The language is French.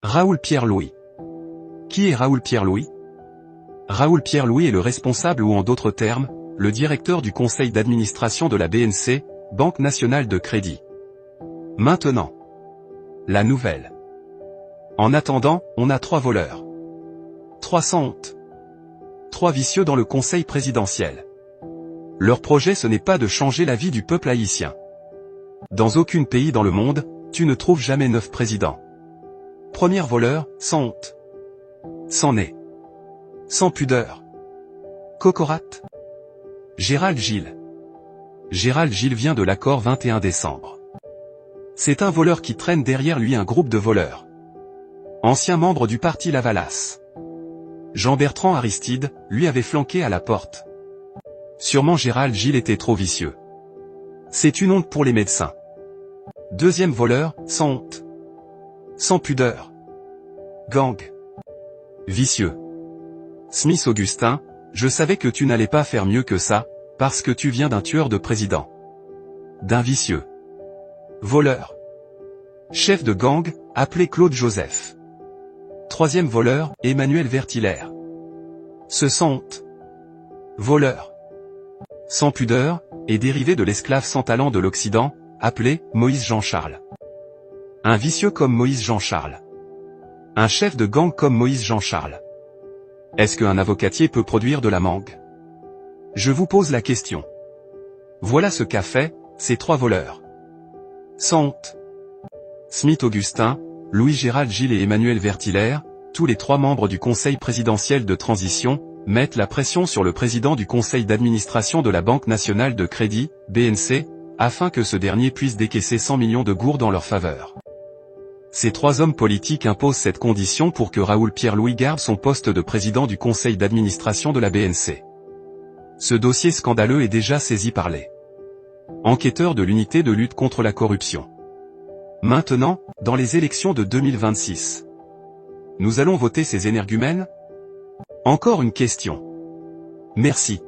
Raoul Pierre-Louis. Qui est Raoul Pierre-Louis? Raoul Pierre-Louis est le responsable ou en d'autres termes, le directeur du conseil d'administration de la BNC, Banque Nationale de Crédit. Maintenant, la nouvelle. En attendant, on a 3 voleurs. 3 sans honte. 3 vicieux dans le conseil présidentiel. Leur projet ce n'est pas de changer la vie du peuple haïtien. Dans aucun pays dans le monde, tu ne trouves jamais 9 présidents. Premier voleur, sans honte. Sans nez. Sans pudeur. Cocorate. Gérald Gilles. Gérald Gilles vient de l'accord 21 décembre. C'est un voleur qui traîne derrière lui un groupe de voleurs. Ancien membre du parti Lavalas. Jean-Bertrand Aristide, lui avait flanqué à la porte. Sûrement Gérald Gilles était trop vicieux. C'est une honte pour les médecins. Deuxième voleur, sans honte. Sans pudeur. Gang. Vicieux. Smith Augustin, je savais que tu n'allais pas faire mieux que ça, parce que tu viens d'un tueur de président. D'un vicieux. Voleur. Chef de gang, appelé Claude Joseph. Troisième voleur, Emmanuel Vertillaire. Ce sans honte. Voleur. Sans pudeur, et dérivé de l'esclave sans talent de l'Occident, appelé Moïse Jean-Charles. Un vicieux comme Moïse Jean-Charles. Un chef de gang comme Moïse Jean-Charles. Est-ce qu'un avocatier peut produire de la mangue? Je vous pose la question. Voilà ce qu'a fait, ces 3 voleurs. Sans honte. Smith Augustin, Louis-Gérald Gilles et Emmanuel Vertillaire, tous les 3 membres du conseil présidentiel de transition, mettent la pression sur le président du conseil d'administration de la Banque Nationale de Crédit, BNC, afin que ce dernier puisse décaisser 100 millions de gourdes en leur faveur. Ces 3 hommes politiques imposent cette condition pour que Raoul Pierre-Louis garde son poste de président du conseil d'administration de la BNC. Ce dossier scandaleux est déjà saisi par les enquêteurs de l'unité de lutte contre la corruption. Maintenant, dans les élections de 2026, nous allons voter ces énergumènes? Encore une question. Merci.